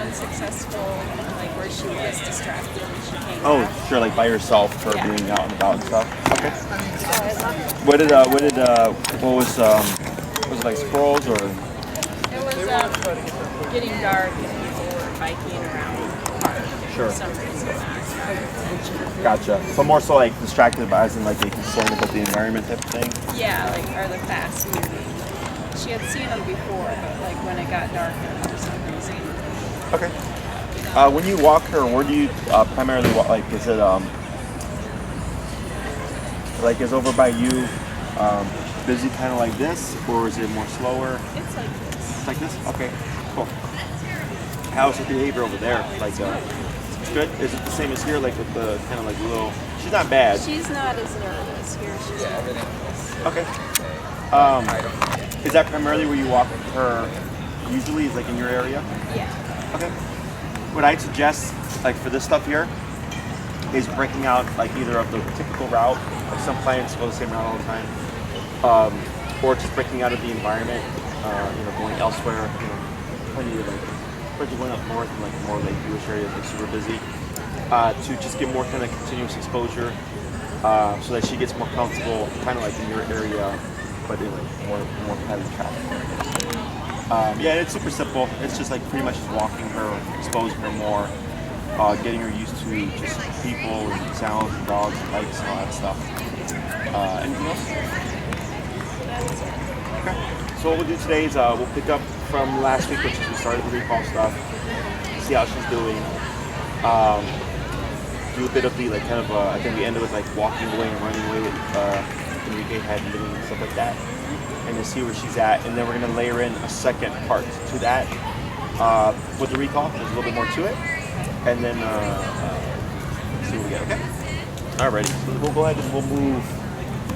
unsuccessful, like where she was distracted and she came Oh, back. sure, like by yourself for Yeah. being out and about and stuff. Okay. So I love What was it like squirrels or? it. It was getting dark and people were biking around the park Sure. for some reason. Gotcha. So more so like distracted by, as in like a concern about the environment type of thing? Yeah, like, or the fast moving. She had seen them before, but like when it got darker for some reason. Okay. When you walk her, where do you primarily walk? Like, is it like is over by you busy kind of like this, or is it more slower? It's like this. It's like this? Okay, cool. How's her behavior over there? Like, it's good? Is it the same as here, like with the kind of like little, she's not bad. She's not as nervous. Here she's not nervous. Okay. Is that primarily where you walk her usually, is like in your area? Yeah. Okay. What I'd suggest, like for this stuff here, is breaking out like either of the typical route, like some clients go the same route all the time, or just breaking out of the environment, going elsewhere, plenty of like, especially going up north and like more like Jewish areas, like super busy, to just get more kind of continuous exposure, so that she gets more comfortable, kind of like in your area, but in like more pattern traffic. Yeah, it's super simple. It's just like pretty much just walking her, exposing her more, getting her used to just people and sounds and dogs and lights and all that stuff. Anything else? Okay. So what we'll do today is we'll pick up from last week, which is we started the recall stuff, see how she's doing. Do a bit of the like kind of I think we ended with like walking away and running away with Enrique had and doing stuff like that, and to see where she's at, and then we're gonna layer in a second part to that with the recall. There's a little bit more to it, and then see what we get. Okay. Alrighty. So we'll go ahead and we'll move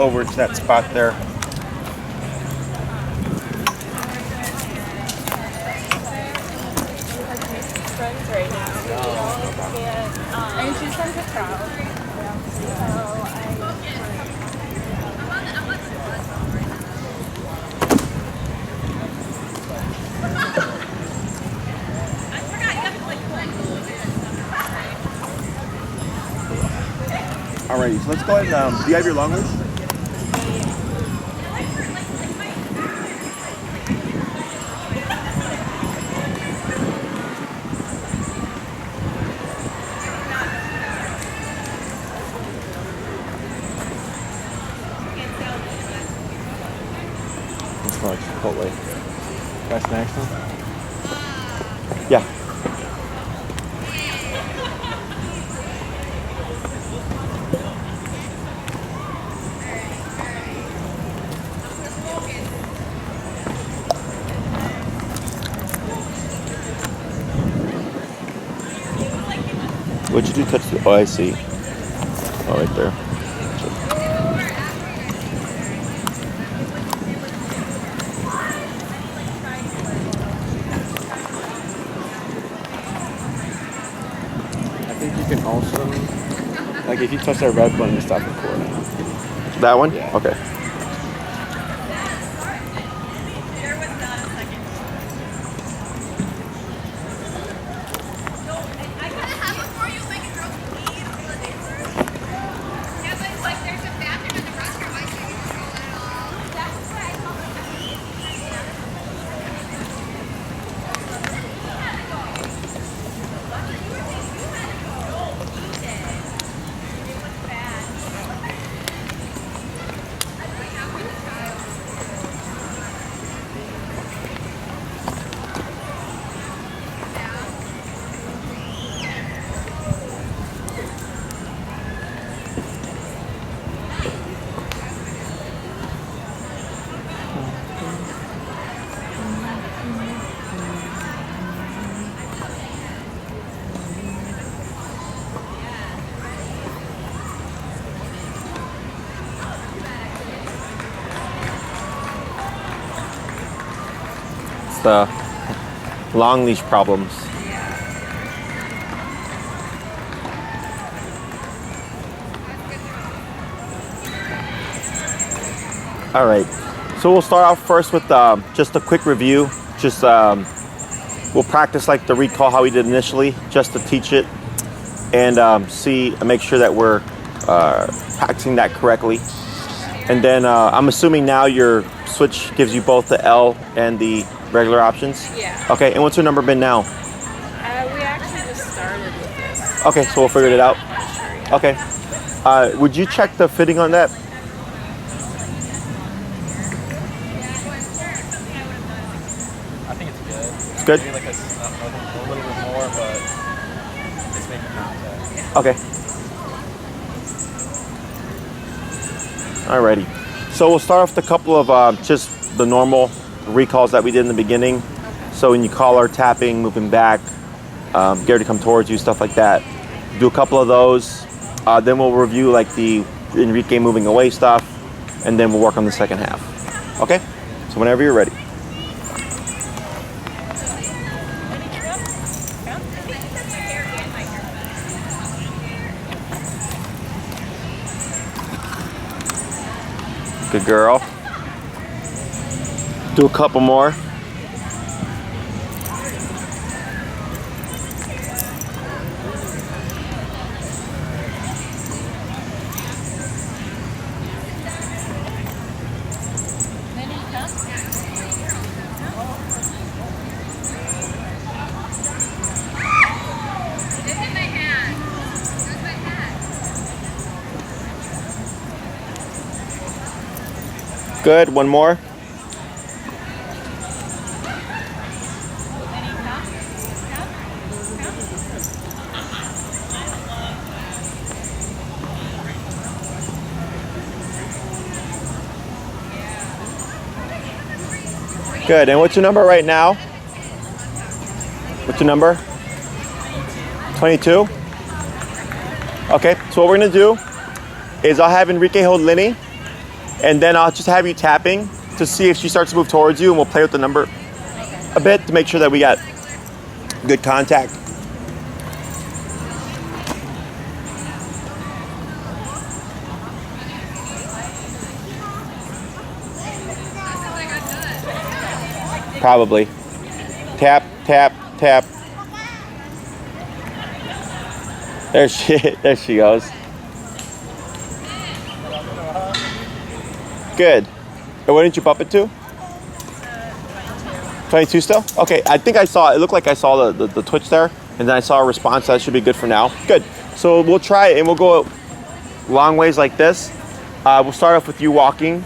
over to that spot there. Friends right now. And she's from the crowd. So Alrighty, so let's go ahead and, do you have your long leash? Let's go like Chipotle. Got snacks now? Yeah. What'd you do? Touch the? Oh, I see. Oh, right there. I think you can also, like, if you touch that red button, you stop recording. That one? Yeah. Okay. The long leash problems. All right, so we'll start off first with just a quick review, just we'll practice like the recall how we did initially, just to teach it and make sure that we're practicing that correctly. And then I'm assuming now your switch gives you both the L and the regular options? Yeah. Okay, and what's your number been now? We actually just started with this. Okay, so we'll figure it out. Okay. Would you check the fitting on that? I think it's good. It's good? Maybe like a little bit more, but it's making contact. Okay. Alrighty. So we'll start off with a couple of just the normal recalls that we did in the beginning. So when you call our tapping, moving back, get her to come towards you, stuff like that. Do a couple of those. Then we'll review like the Enrique moving away stuff, and then we'll work on the second half. Okay? So whenever you're ready. Good girl. Do a couple more. Good, one more. Good, and what's your number right now? What's your number? 22? Okay, so what we're gonna do is I'll have Enrique hold Linnie, and then I'll just have you tapping to see if she starts to move towards you, and we'll play with the number a bit to make sure that we got good contact. Probably. Tap, tap, tap. There she goes. Good. And what did you bump it to? 22 still? Okay, I think I saw, it looked like I saw the twitch there, and then I saw a response. That should be good for now. Good. So we'll try it, and we'll go long ways like this. We'll start off with you walking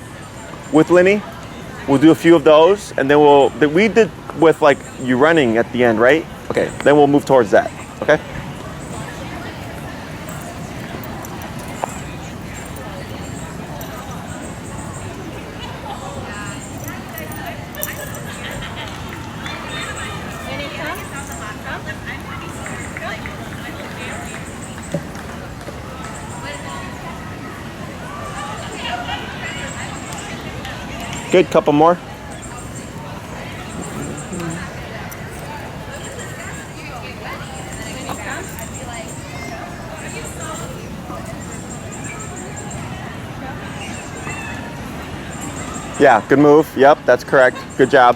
with Linnie. We'll do a few of those, and then we did with like you running at the end, right? Okay, then we'll move towards that, okay? Good, couple more. Yeah, good move. Yep, that's correct. Good job.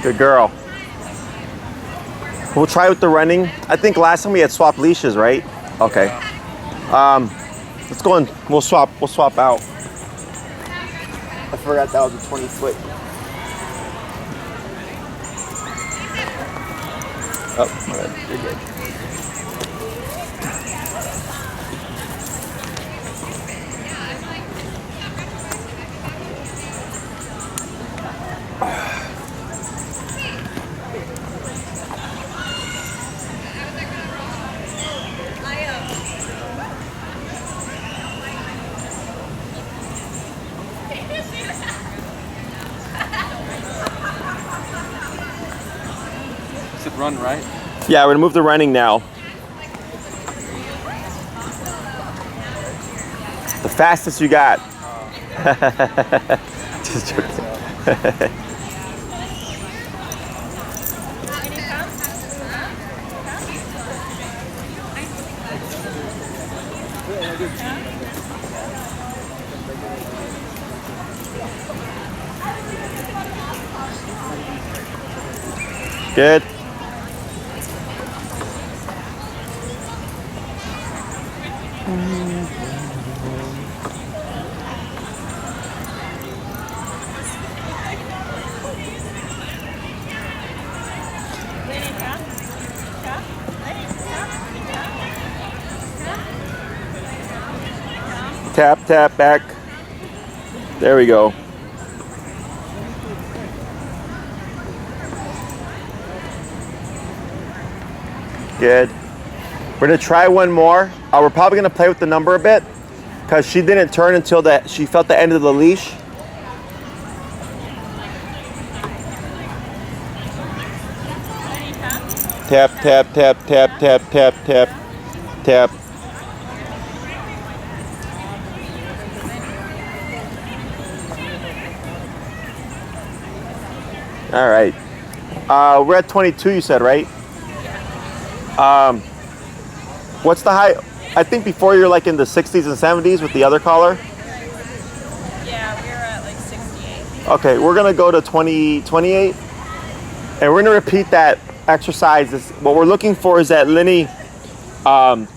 Good girl. We'll try with the running. I think last time we had swapped leashes, right? Okay. Let's go and we'll swap out. I forgot that was a 20 foot. Oh, my bad. You're good. Is it run right? Yeah, we're gonna move the running now. The fastest you got. Just joking. Good. Tap, tap, back. There we go. Good. We're gonna try one more. We're probably gonna play with the number a bit because she didn't turn until that she felt the end of the leash. Tap, tap, tap, tap, tap, tap, tap, tap. All right. We're at 22, you said, right? What's the high? I think before you're like in the 60s and 70s with the other collar. Yeah, we were at like 68. Okay, we're gonna go to 28, and we're gonna repeat that exercise. What we're looking for is that Linnie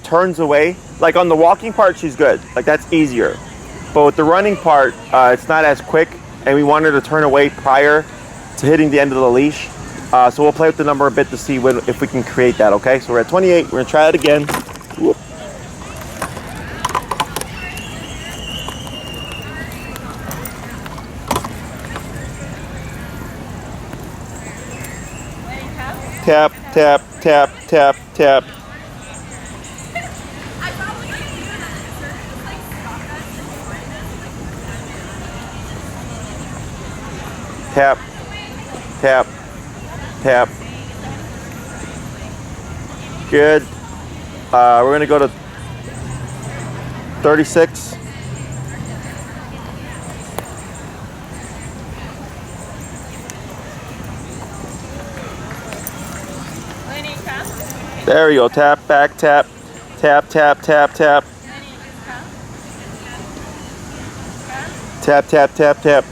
turns away. Like on the walking part, she's good. Like that's easier. But with the running part, it's not as quick, and we want her to turn away prior to hitting the end of the leash. So we'll play with the number a bit to see if we can create that, okay? So we're at 28, we're gonna try it again. Whoop. Tap, tap, tap, tap, tap. Tap, tap, tap. Good. We're gonna go to 36. Linnie, come. There we go. Tap, back, tap, tap, tap, tap, tap. Linnie, come. Tap, tap, tap, tap.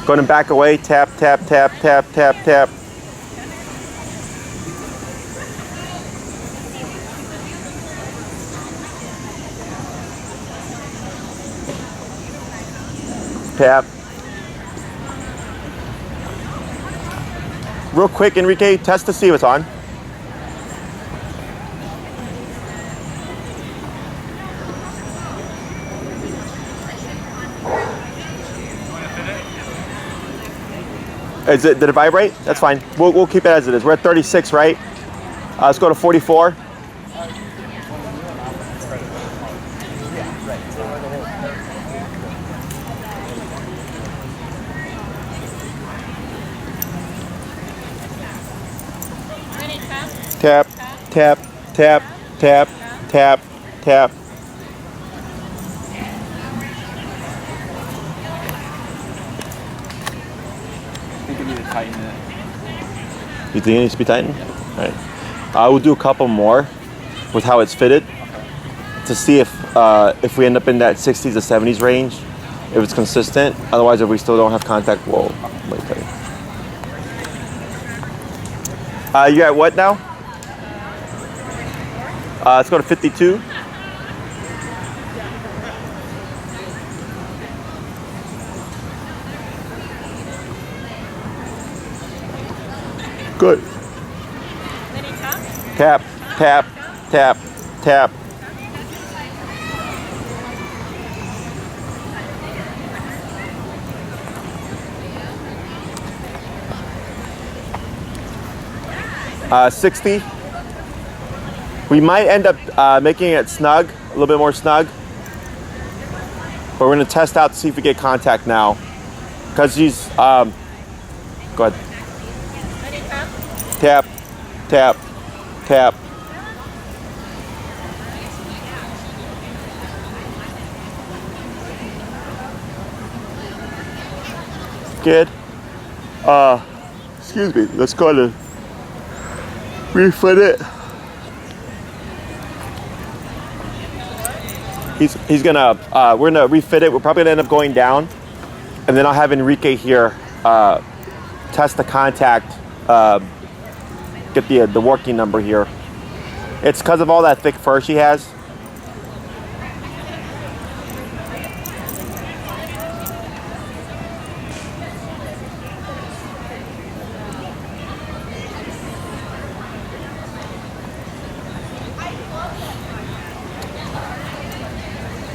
Going to back away. Tap, tap, tap, tap, tap, tap. Tap. Real quick, Enrique, test to see if it's on. Did it vibrate? That's fine. We'll keep it as it is. We're at 36, right? Let's go to 44. Linnie, come. Tap, tap, tap, tap, tap, tap. I think we need to tighten it. You think it needs to be tightened? All right. I will do a couple more with how it's fitted to see if we end up in that 60s to 70s range, if it's consistent. Otherwise, if we still don't have contact, we'll wait. You at what now? Let's go to 52. Good. Tap, tap, tap, tap. Uh, 60. We might end up making it snug, a little bit more snug. But we're gonna test out to see if we get contact now. Because she's, go ahead. Tap, tap, tap. Good. Excuse me, let's go to refoot it. He's gonna, we're gonna refit it. We're probably gonna end up going down. And then I'll have Enrique here test the contact, get the working number here. It's because of all that thick fur she has.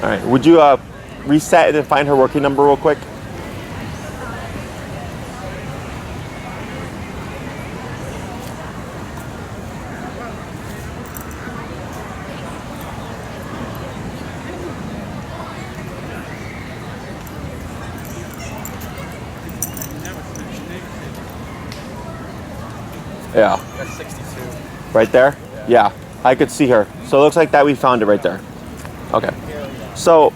All right, would you reset and find her working number real quick? Yeah. That's 62. Right there? Yeah, I could see her. So it looks like that we found it right there. Okay. So,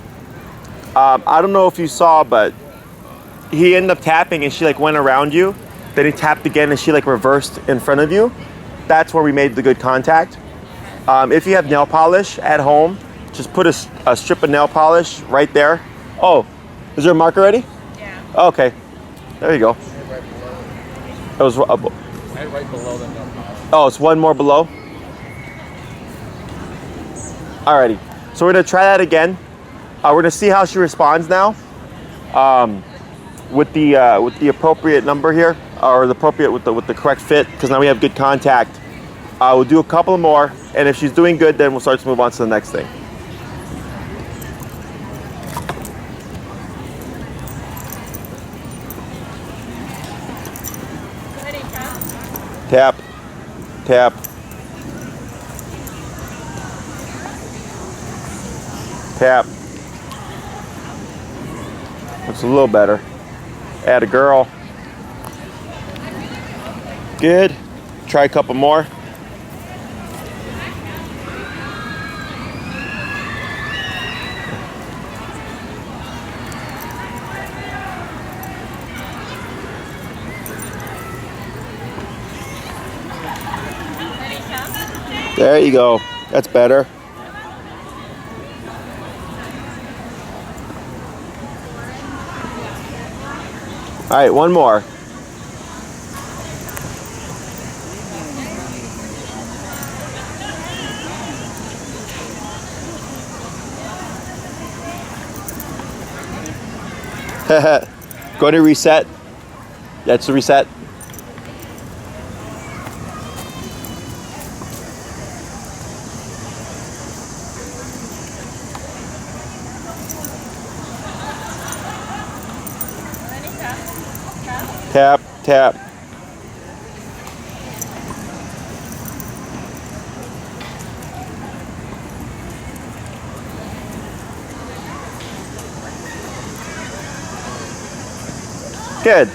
I don't know if you saw, but he ended up tapping and she like went around you. Then he tapped again and she like reversed in front of you. That's where we made the good contact. If you have nail polish at home, just put a strip of nail polish right there. Oh, is there a mark already? Yeah. Okay, there you go. It was Right below the nail polish. oh, it's one more below. Alrighty, so we're gonna try that again. We're gonna see how she responds now, with the appropriate number here, or the appropriate with the correct fit, because now we have good contact. We'll do a couple more, and if she's doing good, then we'll start to move on to the next thing. Tap, tap. Tap. That's a little better. Add a girl. Good. Try a couple more. There you go. That's better. All right, one more. Go to reset. That's the reset. Tap, tap. Good.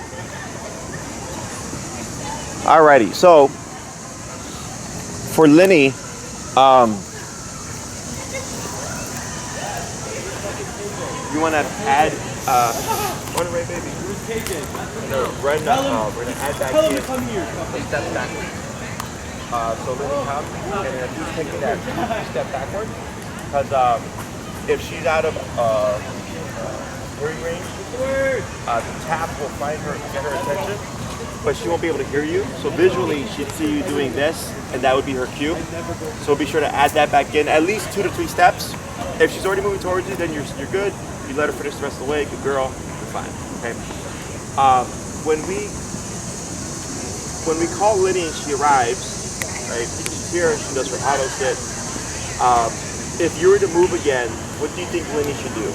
Alrighty, so for Linnie, you want to add, run away, baby. We're gonna add that kid a step backward. So Linnie comes, and if he's taking that step backward, because if she's out of hearing range, the tap will find her, get her attention, but she won't be able to hear you. So visually, she'd see you doing this, and that would be her cue. So be sure to add that back in, at least 2 to 3 steps. If she's already moving towards you, then you're good. You let her finish the rest of the way. Good girl. You're fine. Okay. When we call Linnie and she arrives, right? she's here. She does her auto sit. If you were to move again, what do you think Linnie should do?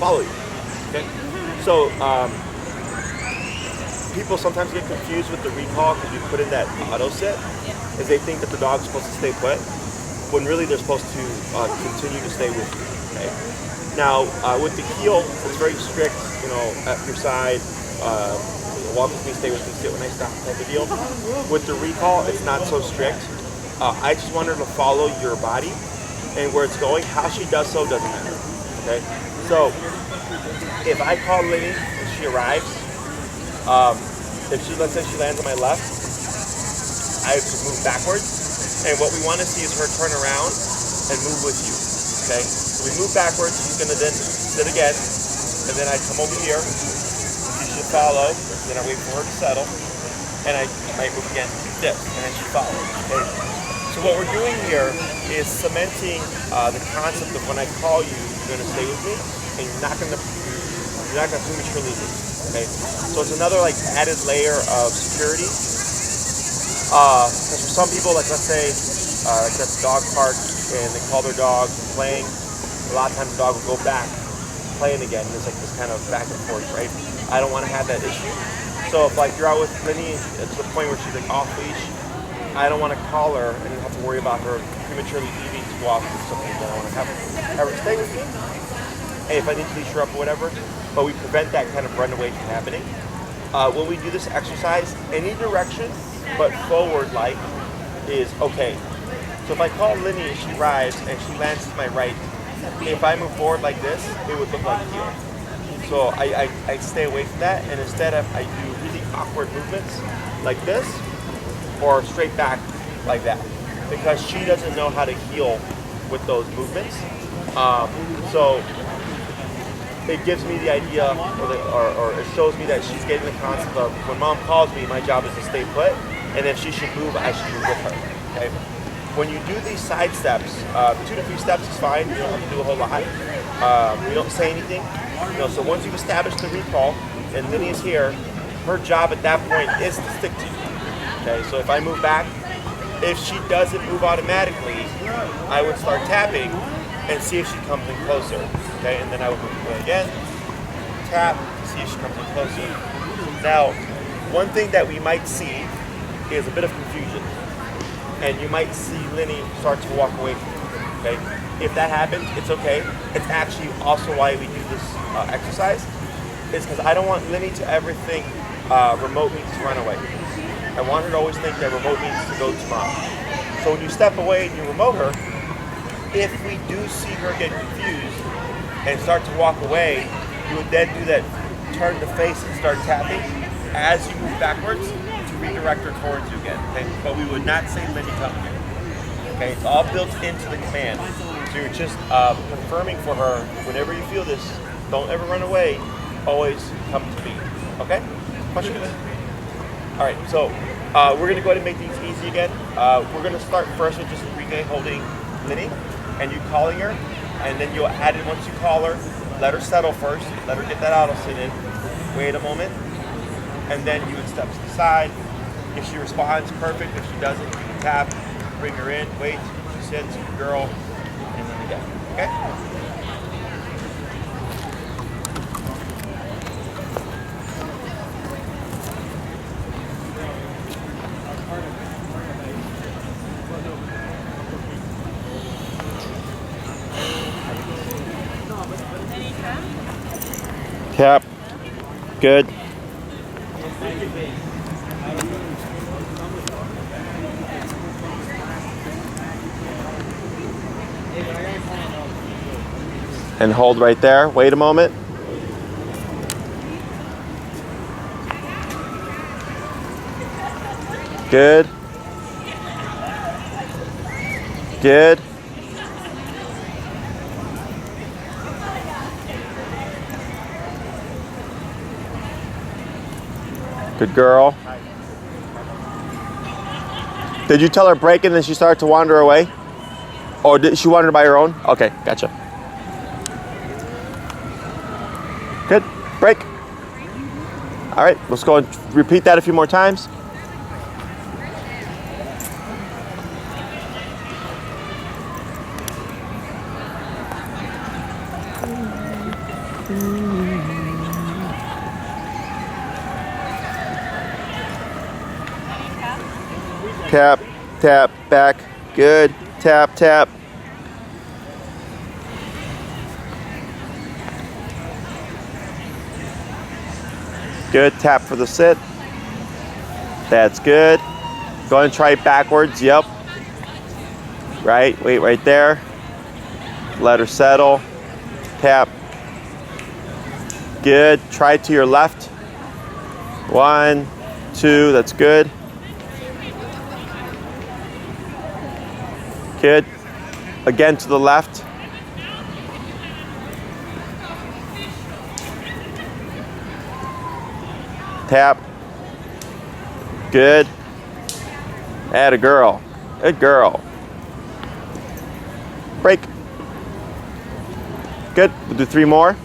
Follow you. Okay. So people sometimes get confused with the recall because you put in that auto sit, is they think that the dog's supposed to stay put, when really they're supposed to continue to stay with you. Okay. Now with the heel, it's very strict. You know, at your side, walk with me, stay with me, sit when I stop, type of deal. With the recall, it's not so strict. I just want her to follow your body and where it's going. How she does so doesn't matter. Okay. So if I call Linnie and she arrives, let's say she lands on my left, I have to move backwards. And what we want to see is her turn around and move with you. Okay? So we move backwards, she's gonna then sit again, and then I come over here, she should follow, then I wait for her to settle, and I might move again, dip, and then she follows. Okay? So what we're doing here is cementing the concept of when I call you, you're gonna stay with me, and you're not gonna prematurely leave. Okay? So it's another like added layer of security. Because for some people, like let's say, like that's a dog park and they call their dog playing, a lot of times the dog will go back playing again. There's like this kind of back and forth, right? I don't want to have that issue. So if like you're out with Linnie to the point where she's like off leash, I don't want to call her and have to worry about her prematurely leaving to go off with something that I want to have her stay with me. Hey, if I need to leash her up or whatever, but we prevent that kind of runaway from happening. When we do this exercise, any direction but forward like is okay. So if I call Linnie and she rides and she lands to my right, if I move forward like this, it would look like heel. So I stay away from that, and instead I do really awkward movements like this or straight back like that, because she doesn't know how to heel with those movements. So it gives me the idea, or it shows me that she's getting the concept of when mom calls me, my job is to stay put, and if she should move, I should move with her. Okay. When you do these side steps, 2 to 3 steps is fine. You don't have to do a whole lot. We don't say anything. You know, so once you've established the recall and Linnie is here, her job at that point is to stick to you. Okay. So if I move back, if she doesn't move automatically, I would start tapping and see if she comes in closer. Okay, and then I would move again, tap, see if she comes in closer. Now, one thing that we might see is a bit of confusion, and you might see Linnie start to walk away from you. Okay, if that happens, it's okay. It's actually also why we do this exercise, is because I don't want Linnie to ever think remote means to run away. I want her to always think that remote means to go to mom. So when you step away and you remote her, if we do see her get confused and start to walk away, you would then do that turn the face and start tapping as you move backwards to redirect her towards you again. Okay? But we would not say Linnie come here. Okay, it's all built into the command. So you're just confirming for her, whenever you feel this, don't ever run away, always come to me. Okay? Questions? All right, so we're gonna go ahead and make these easy again. We're gonna start first with just Enrique holding Linnie and you calling her, and then you'll add it once you call her. Let her settle first. Let her get that auto sit in. Wait a moment, and then you would step to the side. If she responds, perfect. If she doesn't, you can tap, bring her in, wait. She sits, good girl, and then again. Okay? Tap. Good. And hold right there. Wait a moment. Good. Good. Good girl. Did you tell her break and then she started to wander away? Or did she wander by her own? Okay, gotcha. Good. Break. All right, let's go and repeat that a few more times. Tap, tap, back. Good. Tap, tap. Good. Tap for the sit. That's good. Go ahead and try it backwards. Yep. Right. Wait right there. Let her settle. Tap. Good. Try it to your left. 1, 2. That's good. Good. Again to the left. Tap. Good. Atta girl. Good girl. Break. Good. We'll do 3 more.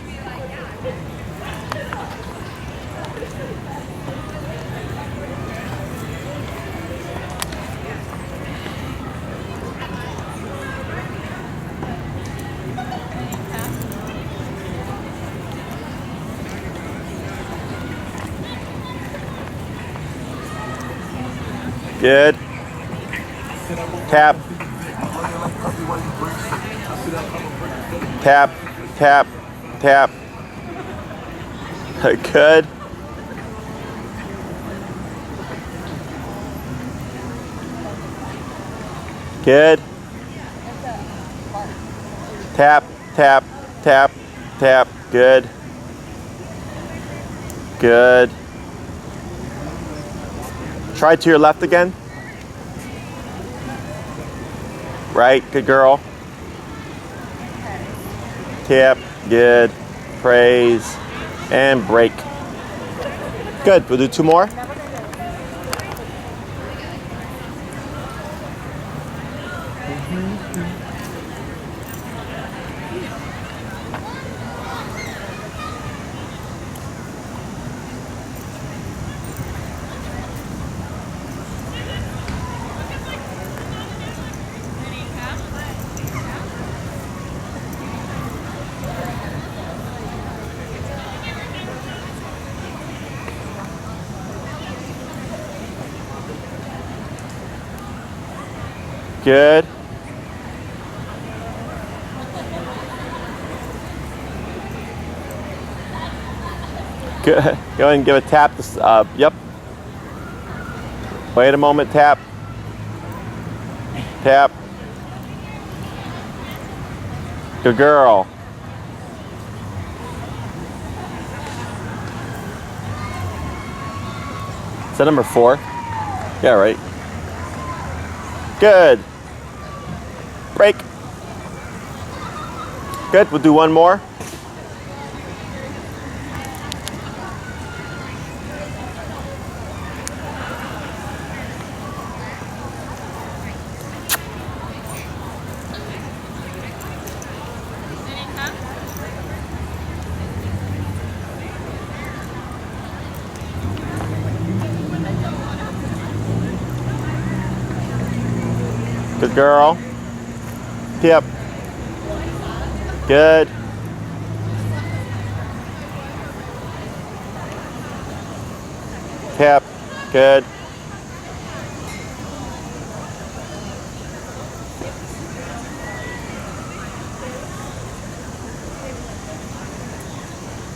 Good. Tap. Tap, tap, tap. Good. Good. Tap, tap, tap, tap. Good. Good. Try to your left again. Right, good girl. Tap, good. Praise, and break. Good, we'll do 2 more. Good. Good. Go ahead and give a tap. Yep. Wait a moment. Tap. Tap. Good girl. Is that number 4? Yeah, right. Good. Break. Good, we'll do 1 more. Good girl. Tip. Good. Tap. Good.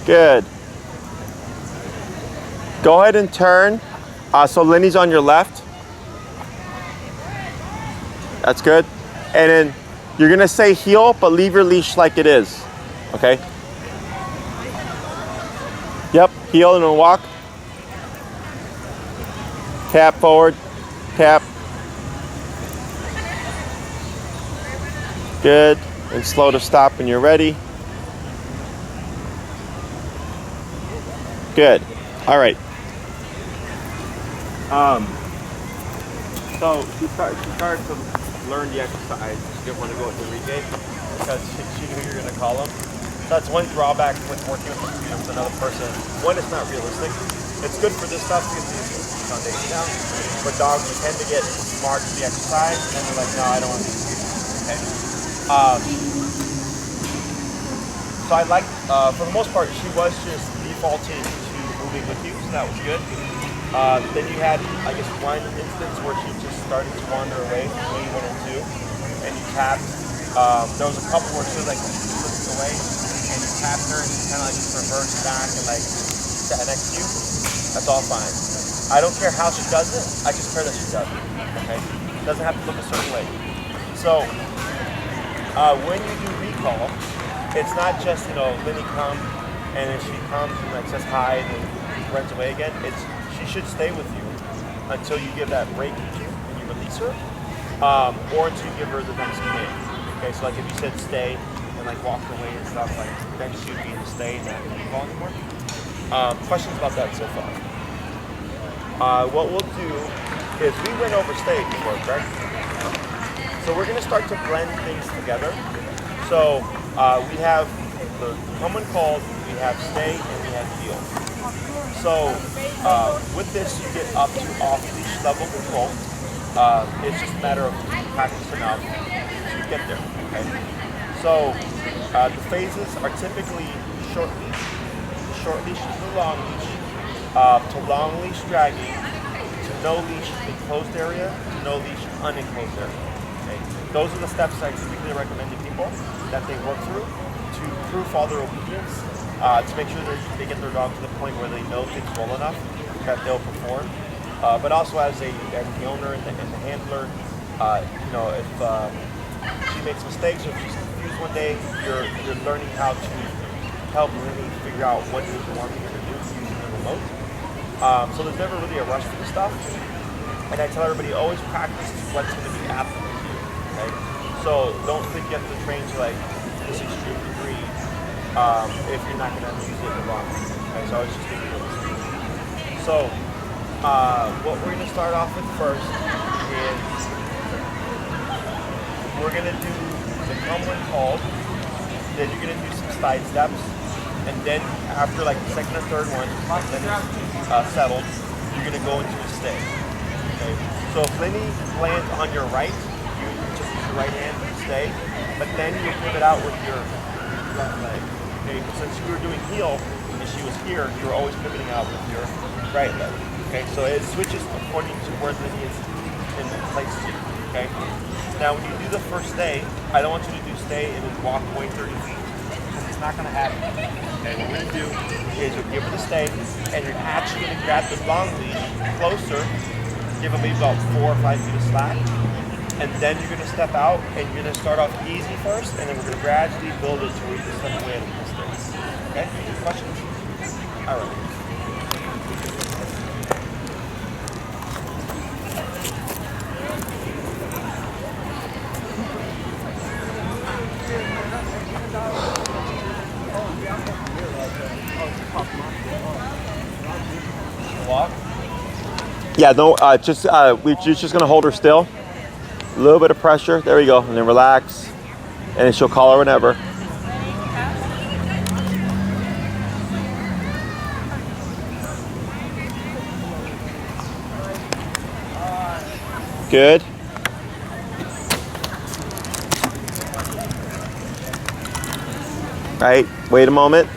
Good. Go ahead and turn. So Linnie's on your left. That's good. And then you're gonna say heel, but leave your leash like it is. Okay? Yep, heel and then walk. Tap forward, tap. Good. And slow to stop when you're ready. Good. All right. So she started to learn the exercise. She didn't want to go with Enrique because she knew you were going to call him. So that's one drawback with working with another person. One, it's not realistic. It's good for this stuff because it gets the foundation down. But dogs tend to get smart with the exercise and they're like, no, I don't want to do this. Okay. So I like, for the most part, she was just defaulting to moving with you, so that was good. Then you had, I guess, one instance where she just started to wander away from where you wanted to, and you tapped. There was a couple where she was like looking away, and you tapped her, and she kind of like just reversed back and like sat next to you. That's all fine. I don't care how she does it. I just care that she does it. Okay, it doesn't have to look a certain way. So when you do recall, it's not just Linnie comes, and then she comes and like says hi and then runs away again. She should stay with you until you give that break cue and you release her, or until you give her the next command. Okay, so like if you said stay and like walked away and stuff, like then she would be in stay, not recall anymore. Questions about that so far? What we'll do is we went over stay before, correct? So we're gonna start to blend things together. So we have the come when called, we have stay, and we have heel. So with this, you get up to off-leash level control. It's just a matter of practice enough to get there. Okay. So the phases are typically short leash to long leash, to long leash dragging, to no leash enclosed area, to no leash unenclosed area. Okay. Those are the steps I typically recommend to people that they work through to proof all their obedience, to make sure they get their dog to the point where they know things well enough that they'll perform. But also as the owner and the handler, if she makes mistakes or if she's confused one day, you're learning how to help Linnie figure out what it is you want her to do using the remote. So there's never really a rush for this stuff. And I tell everybody, always practice what's going to be applicable to you. Okay? So don't think you have to train to like this extreme degree if you're not going to use it in the long run. Okay? So I was just thinking of this. So what we're going to start off with first is we're going to do the come when called, then you're going to do some side steps, and then after like the second or third one, then it's settled, you're going to go into a stay. Okay? So if Linnie lands on your right, you just use your right hand to stay, but then you pivot out with your left leg. Okay? But since you were doing heel and she was here, you were always pivoting out with your right leg. Okay? So it switches according to where Linnie is in place to you. Okay? Now when you do the first stay, I don't want you to do stay and then walk away 30 feet. Because it's not going to happen. Okay? What we're going to do is you'll give her the stay, and you're actually going to grab the long leash closer, give them maybe about 4 or 5 feet of slack, and then you're going to step out, and you're going to start off easy first, and then we're going to gradually build it to where you can step away at a distance. Okay? Any questions? All right. Walk. Yeah, no, we're just gonna hold her still. A little bit of pressure. There we go, and then relax, and then she'll call her whenever. Good. Right. Wait a moment.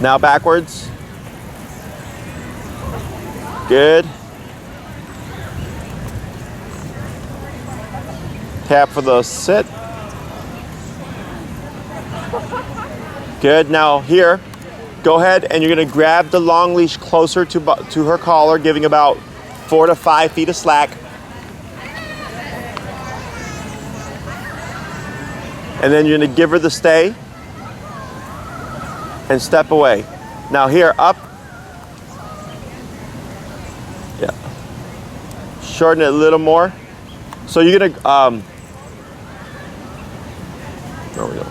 Now backwards. Good. Tap for the sit. Good. Now here, go ahead and you're going to grab the long leash closer to her collar, giving about 4 to 5 feet of slack. And then you're going to give her the stay and step away. Now here, up. Yeah. Shorten it a little more. So you're gonna, there we go.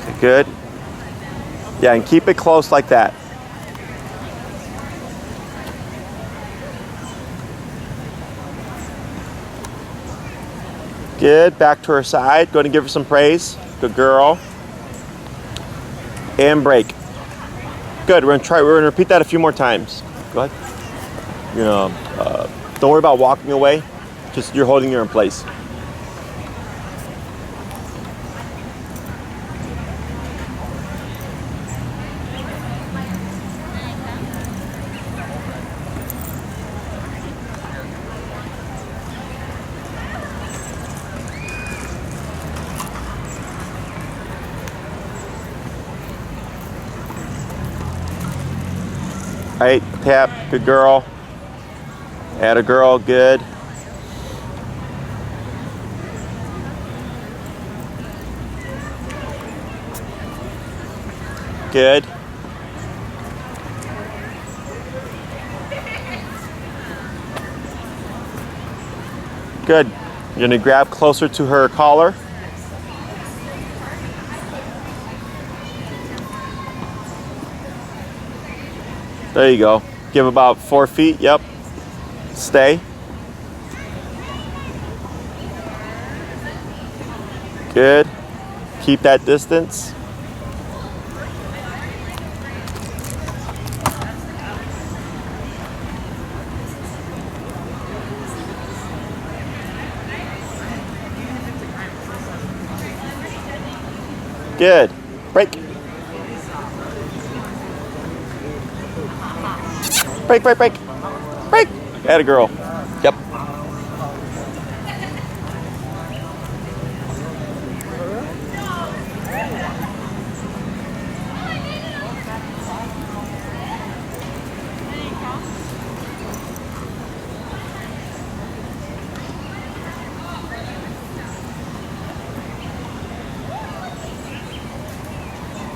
Okay, good. Yeah, and keep it close like that. Good, back to her side. Go ahead and give her some praise. Good girl. And break. Good, we're gonna repeat that a few more times. Go ahead. You know, don't worry about walking away. Just you're holding her in place. All right, tap, good girl. Add a girl, good. Good. Good. You're gonna grab closer to her collar. There you go. Give about 4 feet, yep. Stay. Good. Keep that distance. Good. Break. Break, break, break. Break. Atta girl. Yep.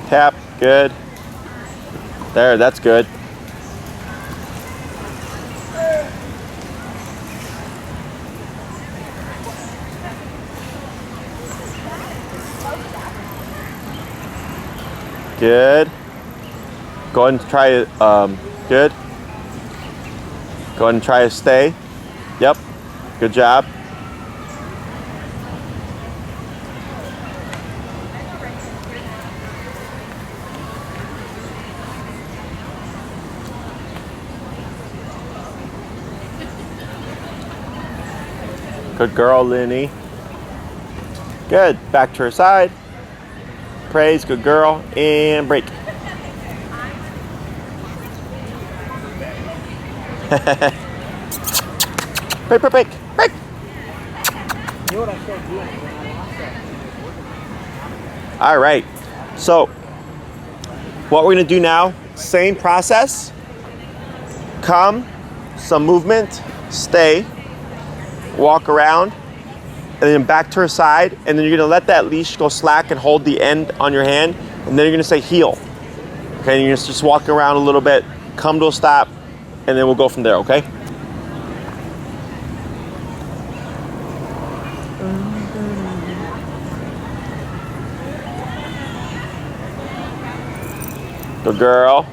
Tap. Good. There, that's good. Good. Go ahead and try it. Good. Go ahead and try to stay. Yep. Good job. Good girl, Linnie. Good. Back to her side. Praise, good girl, and break. Break, break, break, break. All right, so what we're gonna do now, same process. Come, some movement, stay, walk around, and then back to her side, and then you're gonna let that leash go slack and hold the end on your hand, and then you're gonna say heel. Okay, and you're just walking around a little bit, come to a stop, and then we'll go from there, okay? Good girl.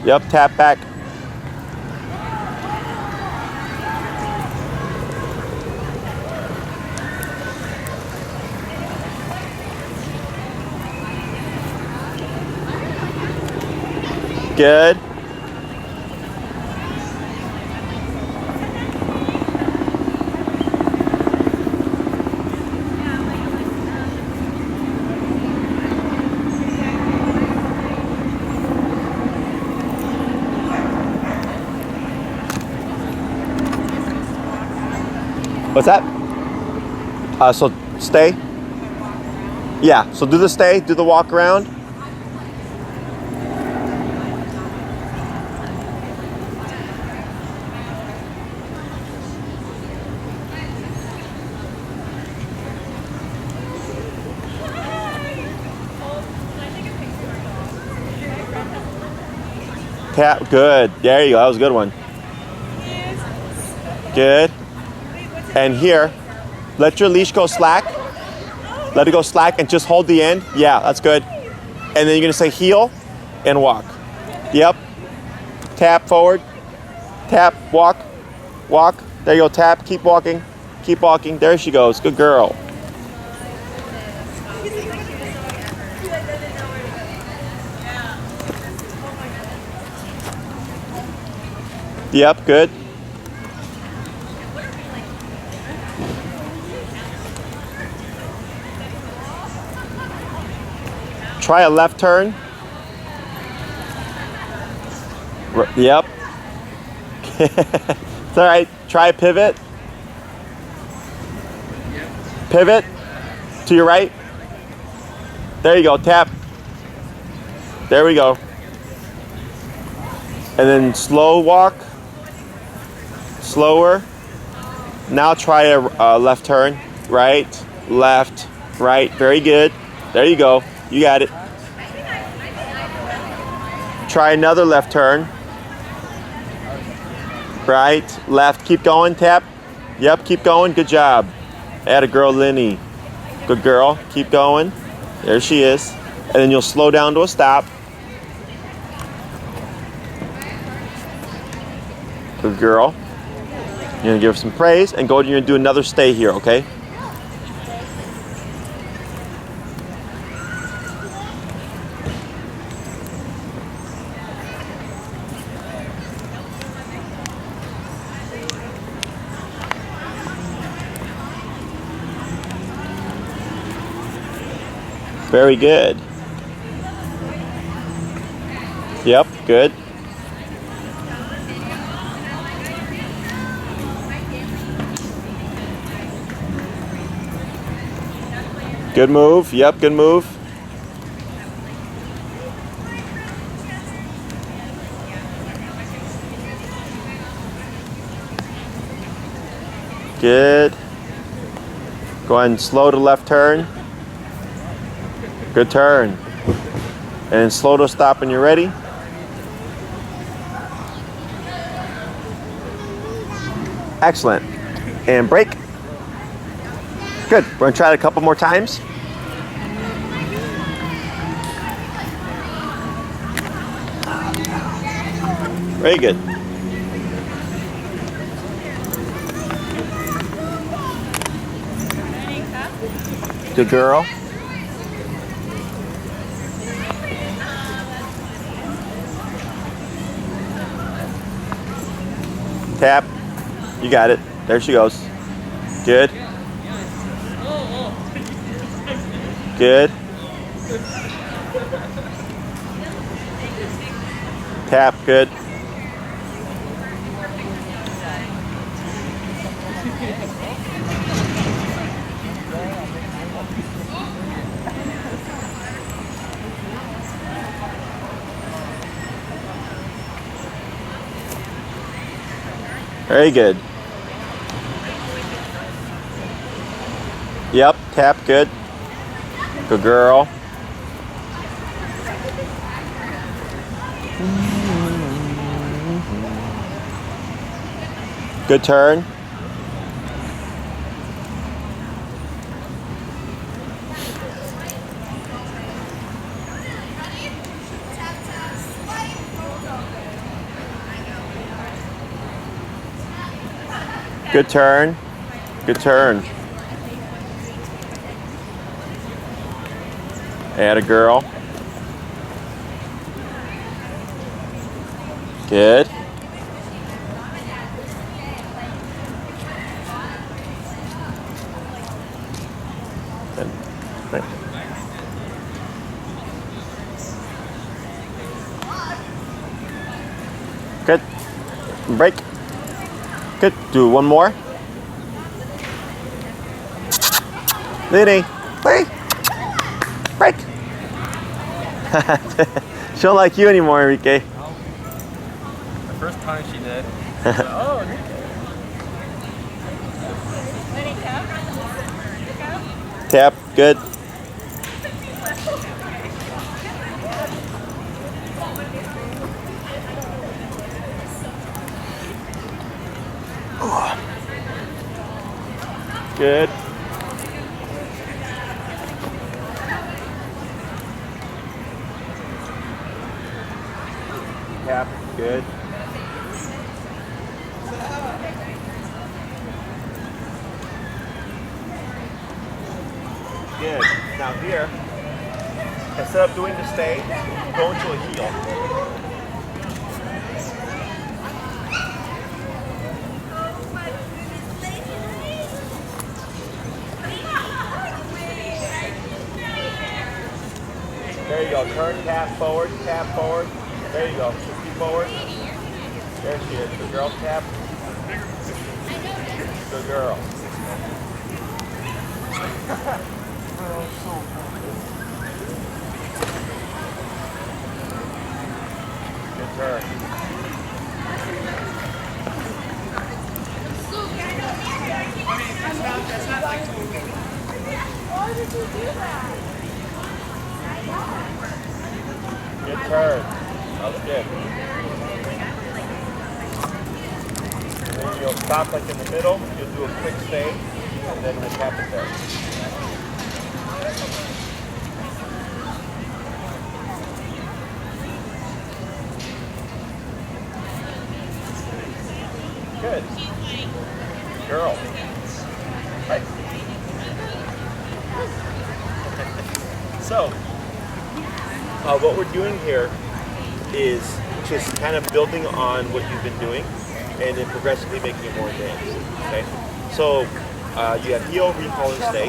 Yep, tap back. Good. What's that? So stay. Yeah, so do the stay, do the walk around. Tap, good. There you go, that was a good one. Good. And here, let your leash go slack. Let it go slack and just hold the end. Yeah, that's good. And then you're gonna say heel and walk. Yep. Tap forward. Tap, walk, walk. There you go, tap, keep walking. Keep walking. There she goes. Good girl. Yep, good. Try a left turn. Yep. It's all right. Try a pivot. Pivot to your right. There you go. Tap. There we go. And then slow walk. Slower. Now try a left turn. Right, left, right. Very good. There you go. You got it. Try another left turn. Right, left. Keep going. Tap. Yep, keep going. Good job. Atta girl, Linnie. Good girl. Keep going. There she is. And then you'll slow down to a stop. Good girl. You're gonna give her some praise and you're gonna do another stay here, okay? Very good. Yep, good. Good move. Yep, good move. Good. Go ahead and slow to left turn. Good turn. And slow to stop when you're ready. Excellent. And brake. Good. We're going to try it a couple more times. Very good. Good girl. Tap. You got it. There she goes. Good. Good. Tap. Good. Very good. Yep, tap, good. Good girl. Good turn. Good turn. Good turn. Atta girl. Good. Good. Break. Good. Do one more. Linnie, play. Break. She don't like you anymore, Enrique. The first time she did. Oh, Enrique. Tap. Good. Good. Tap. Good. Now here, instead of doing the stay, go into a heel. There you go. Turn, tap forward, tap forward. There you go. Keep forward. There she is. Good girl, tap. Good girl. Good turn. That's not like moving. Why did you do that? Good turn. That was good. And then you'll stop like in the middle. You'll do a quick stay, and then we'll tap it there. Good. Girl. Right. So, what we're doing here is just kind of building on what you've been doing and then progressively making it more advanced. Okay? So, you have heel, recall, and stay.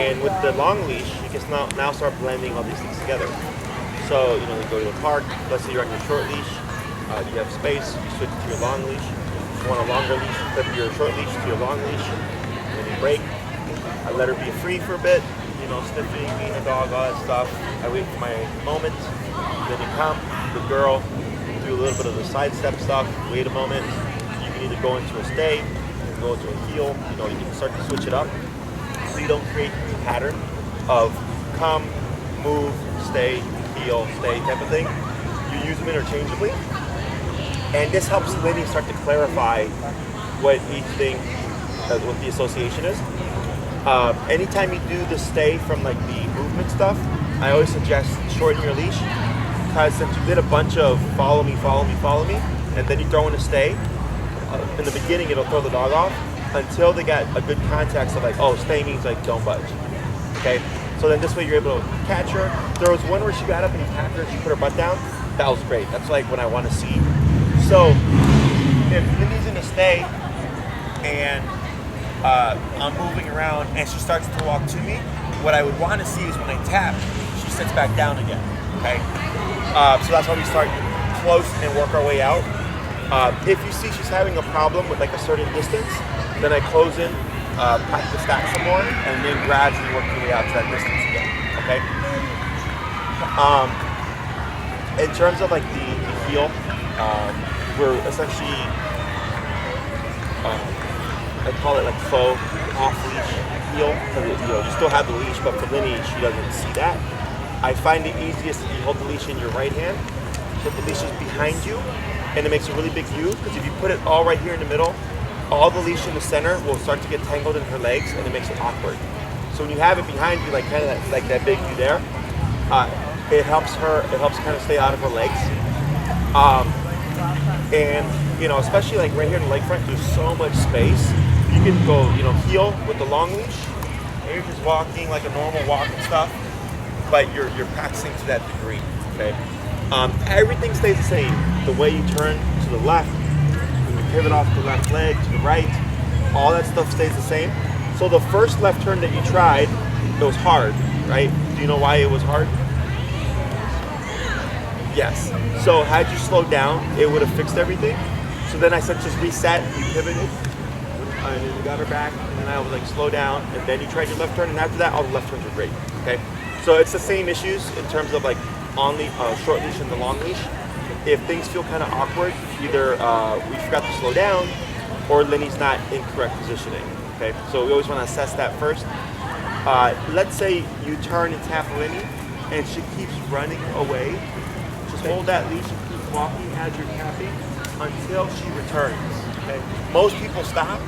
And with the long leash, you can now start blending all these things together. So, you go to a park, let's say you're on your short leash, you have space, you switch to your long leash. If you want a longer leash, you flip your short leash to your long leash. Then you break. I let her be free for a bit, sniffing, being a dog, all that stuff. I wait for my moment. Then you come, the girl, do a little bit of the sidestep stuff, wait a moment. You can either go into a stay, go into a heel, you can start to switch it up. So you don't create a pattern of come, move, stay, heel, stay type of thing. You use them interchangeably. And this helps Linnie start to clarify what each thing, what the association is. Anytime you do the stay from like the movement stuff, I always suggest shorten your leash, because since you did a bunch of follow me, and then you throw in a stay, in the beginning it'll throw the dog off until they got a good context of like, oh, stay means like don't budge. Okay, so then this way you're able to catch her. There was one where she got up and you tapped her and she put her butt down. That was great. That's like what I want to see. So if Linnie's in a stay and I'm moving around and she starts to walk to me, what I would want to see is when I tap, she sits back down again, okay? So that's why we start close and work our way out. If you see she's having a problem with like a certain distance, then I close in, practice that some more, and then gradually work your way out to that distance again, okay? In terms of like the heel, we're essentially, I call it like faux off-leash heel, because you still have the leash, but for Linnie, she doesn't see that. I find it easiest if you hold the leash in your right hand, so the leash is behind you, and it makes a really big U, because if you put it all right here in the middle, all the leash in the center will start to get tangled in her legs, and it makes it awkward. So when you have it behind you, like kind of like that big U there, it helps kind of stay out of her legs. And especially like right here in the leg front, there's so much space. You can go, heel with the long leash, and you're just walking like a normal walk and stuff, but you're practicing to that degree, okay? Everything stays the same. The way you turn to the left, when you pivot off the left leg to the right, all that stuff stays the same. So the first left turn that you tried, it was hard, right? Do you know why it was hard? Yes. So had you slowed down, it would have fixed everything. So then I said just reset, you pivoted, and then you got her back, and then I was like slow down, and then you tried your left turn, and after that all the left turns were great, okay? So it's the same issues in terms of like on the short leash and the long leash. If things feel kind of awkward, either we forgot to slow down, or Linnie's not in correct positioning, okay? So we always want to assess that first. Let's say you turn and tap Linnie, and she keeps running away. Just hold that leash and keep walking as you're tapping until she returns, okay? Most people stop,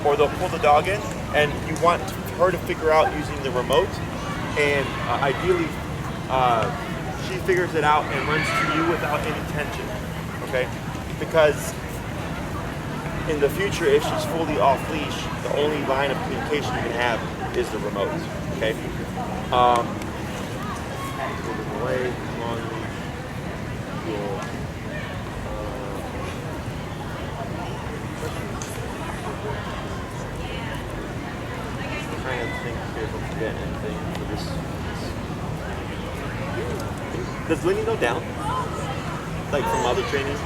or they'll pull the dog in, and you want her to figure out using the remote, and ideally, she figures it out and runs to you without any tension, okay? Because in the future, if she's fully off leash, the only line of communication you can have is the remote. Okay. Move them away. Long leash. You'll, I'm trying to think here if I forget anything for this. Does Linnie go down? Like from other training?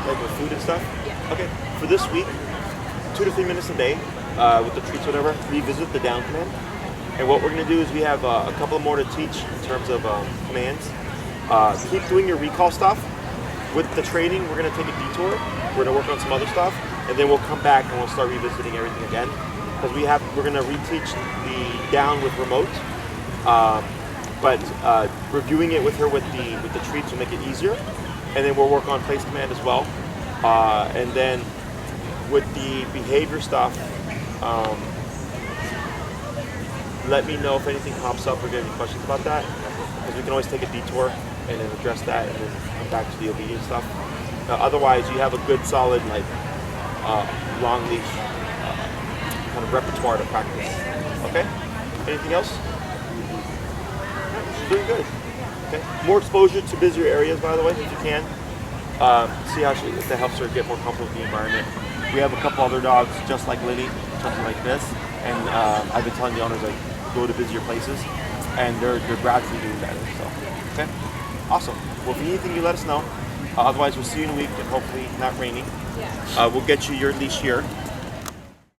Like with food and stuff? Yeah. Okay. For this week, 2 to 3 minutes a day with the treats, whatever, revisit the down command. And what we're going to do is we have a couple more to teach in terms of commands. Keep doing your recall stuff. With the training, we're going to take a detour. We're going to work on some other stuff, and then we'll come back and we'll start revisiting everything again. Because we're going to reteach the down with remote, but reviewing it with her with the treats will make it easier. And then we'll work on place command as well. And then with the behavior stuff, let me know if anything pops up or get any questions about that, because we can always take a detour and then address that and then come back to the obedience stuff. Otherwise, you have a good solid long leash kind of repertoire to practice. Okay? Anything else? She's doing good. Okay. More exposure to busier areas, by the way, if you can. See how if that helps her get more comfortable with the environment. We have a couple other dogs just like Linnie, something like this, and I've been telling the owners like go to busier places, and they're gradually doing better. So, okay, awesome. Well, if you need anything, you let us know. Otherwise, we'll see you in a week, and hopefully not raining. Yeah. We'll get you your leash here.